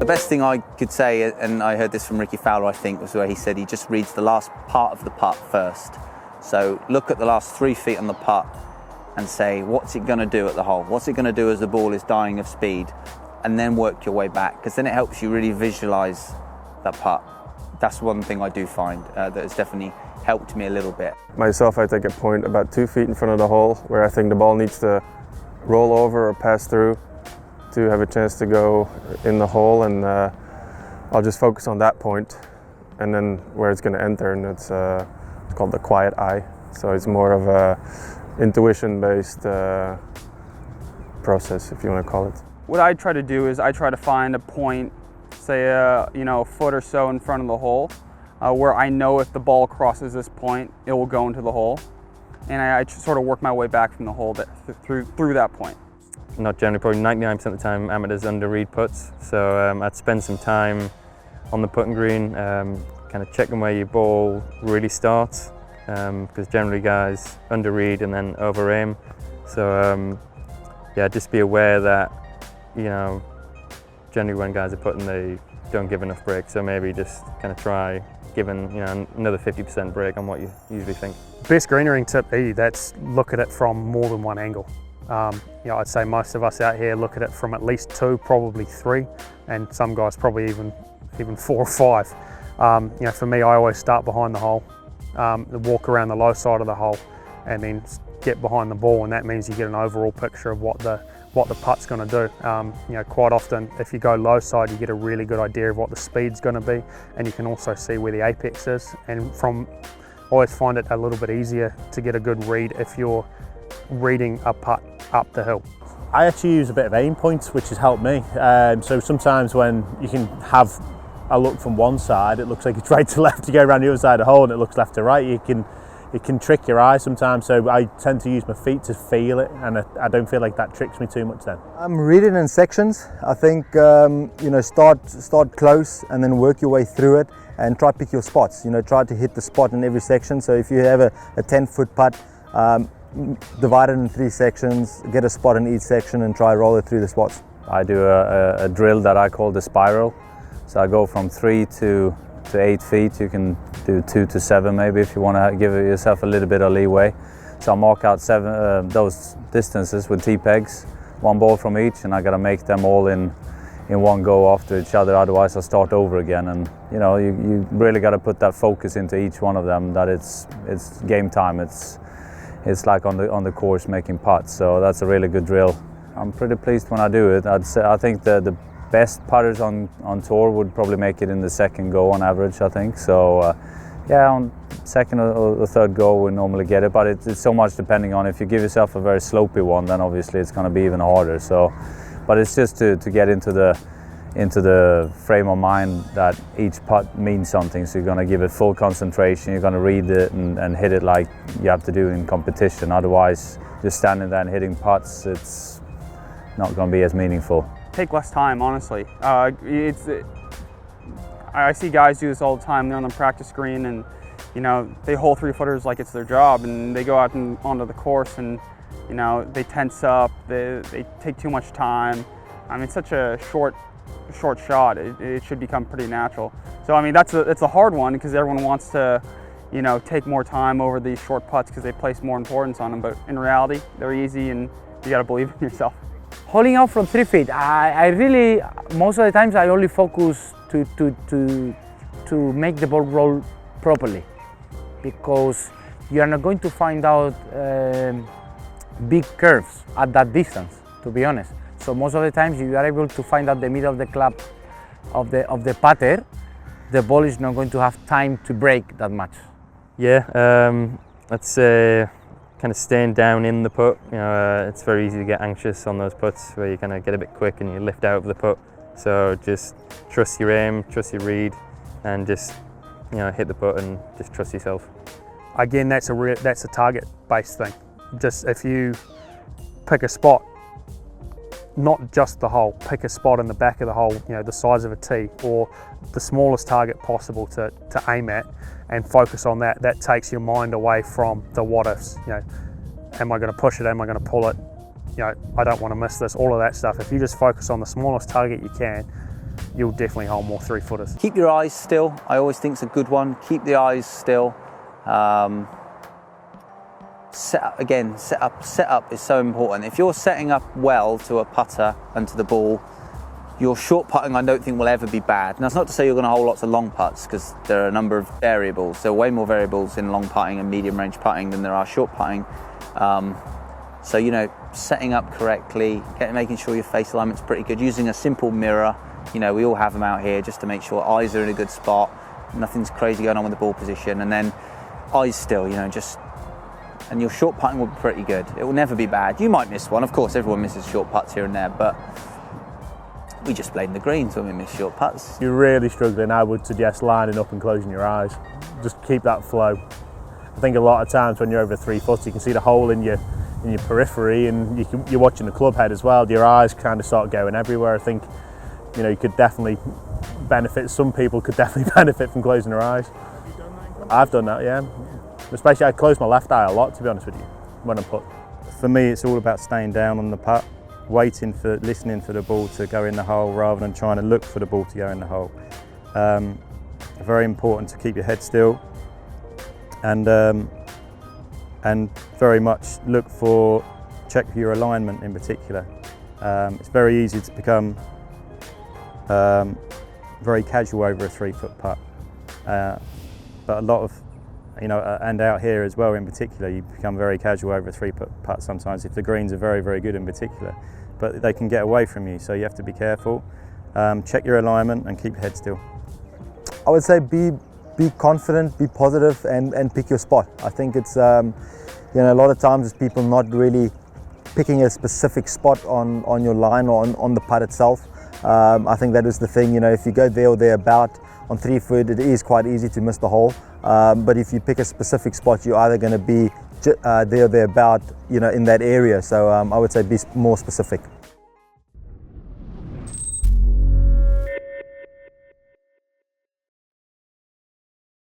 best thing I could say, and I heard this from Ricky Fowler, I think, was where he said he just reads the last part of the putt first. So look at the last 3 feet on the putt and say, what's it going to do at the hole? What's it going to do as the ball is dying of speed? And then work your way back, because then it helps you really visualize that putt. That's one thing I do find that has definitely helped me a little bit. Myself, I take a point about 2 feet in front of the hole where I think the ball needs to roll over or pass through to have a chance to go in the hole, and I'll just focus on that point and then where it's going to enter, and it's called the quiet eye. So it's more of a intuition-based process, if you want to call it. What I try to do is I try to find a point, say a foot or so in front of the hole, where I know if the ball crosses this point, it will go into the hole, and I sort of work my way back from the hole through that point. Not generally, probably 99% of the time amateurs under read putts, so I'd spend some time on the putting green, kind of checking where your ball really starts, because generally guys under read and then over aim. So yeah, just be aware that, you know, generally when guys are putting, they don't give enough break, so maybe just kind of try giving, you know, another 50% break on what you usually think. Best greenering tip, that's look at it from more than one angle. You know, I'd say most of us out here look at it from at least 2, probably 3, and some guys probably even 4 or 5. You know, for me, I always start behind the hole, walk around the low side of the hole, and then get behind the ball, and that means you get an overall picture of what the putt's going to do. You know, quite often, if you go low side, you get a really good idea of what the speed's going to be, and you can also see where the apex is. And I always find it a little bit easier to get a good read if you're reading a putt up the hill. I actually use a bit of aim points, which has helped me. So sometimes when you can have a look from one side, it looks like it's right to left. You go around the other side of the hole and it looks left to right. It can trick your eye sometimes, so I tend to use my feet to feel it, and I don't feel like that tricks me too much then. Read it in sections. I think you know, start close and then work your way through it, and try to pick your spots. You know, try to hit the spot in every section. So if you have a 10-foot putt, divide it in 3 sections, get a spot in each section and try roll it through the spots. I do a drill that I call the spiral. So I go from 3 to 8 feet. You can do 2 to 7 maybe if you want to give yourself a little bit of leeway. So I mark out those distances with T-pegs, 1 ball from each, and I got to make them all in one go after each other, otherwise I start over again. And you know, you really got to put that focus into each one of them, that it's game time. It's like on the course making putts, so that's a really good drill. I'm pretty pleased when I do it. I think the best putters on tour would probably make it in the second go on average, I think. So yeah, on second or third go we normally get it, but it's so much depending on, if you give yourself a very slopey one, then obviously it's going to be even harder. So, but it's just to get into the frame of mind that each putt means something. So you're going to give it full concentration, you're going to read it and hit it like you have to do in competition. Otherwise, just standing there and hitting putts, it's not going to be as meaningful. Take less time, honestly. I see guys do this all the time. They're on the practice green, and you know, they hole 3-footers like it's their job, and they go out onto the course, and you know, they tense up. They take too much time. I mean, it's such a short shot. It should become pretty natural. So I mean, it's a hard one, because everyone wants to, you know, take more time over these short putts because they place more importance on them. But in reality, they're easy, and you got to believe in yourself. Holding out from 3 feet, I really, most of the times I only focus to make the ball roll properly, because you are not going to find out big curves at that distance, to be honest. So most of the times you are able to find out the middle of the club of the putter, the ball is not going to have time to break that much. Yeah, let's say kind of staying down in the putt. You know, it's very easy to get anxious on those putts where you kind of get a bit quick and you lift out of the putt. So just trust your aim, trust your read, and just, you know, hit the putt and just trust yourself. Again, that's a target-based thing. Just if you pick a spot, not just the hole, pick a spot in the back of the hole, you know, the size of a tee, or the smallest target possible to aim at, and focus on that. That takes your mind away from the what ifs. You know, am I going to push it? Am I going to pull it? You know, I don't want to miss this. All of that stuff. If you just focus on the smallest target you can, you'll definitely hole more 3-footers. Keep your eyes still. I always think it's a good one. Keep the eyes still. Set up is so important. If you're setting up well to a putter and to the ball, your short putting I don't think will ever be bad. Now it's not to say you're going to hole lots of long putts, because there are a number of variables. There are way more variables in long putting and medium range putting than there are short putting. So, you know, setting up correctly, making sure your face alignment's pretty good, using a simple mirror. You know, we all have them out here just to make sure eyes are in a good spot, nothing's crazy going on with the ball position, and then eyes still, you know, and your short putting will be pretty good. It will never be bad. You might miss one, of course, everyone misses short putts here and there, but we just played in the greens when we miss short putts. If you're really struggling, I would suggest lining up and closing your eyes. Just keep that flow. I think a lot of times when you're over 3 foot, you can see the hole in your periphery, and you're watching the club head as well. Your eyes kind of start going everywhere. I think, you know, you could definitely benefit. Some people could definitely benefit from closing their eyes. Have you done that? I've done that, yeah. Especially I close my left eye a lot, to be honest with you, when I putt. For me, it's all about staying down on the putt, listening for the ball to go in the hole rather than trying to look for the ball to go in the hole. Very important to keep your head still, and very much check your alignment in particular. It's very easy to become very casual over a 3-foot putt, but a lot of, you know, and out here as well in particular, you become very casual over a 3-foot putt sometimes if the greens are very, very good in particular, but they can get away from you, so you have to be careful. Check your alignment and keep your head still. I would say be confident, be positive, and pick your spot. I think it's, you know, a lot of times it's people not really picking a specific spot on your line or on the putt itself. I think that is the thing, you know, if you go there or thereabout on 3 foot, it is quite easy to miss the hole. But if you pick a specific spot, you're either going to be there or thereabout, you know, in that area. So I would say be more specific.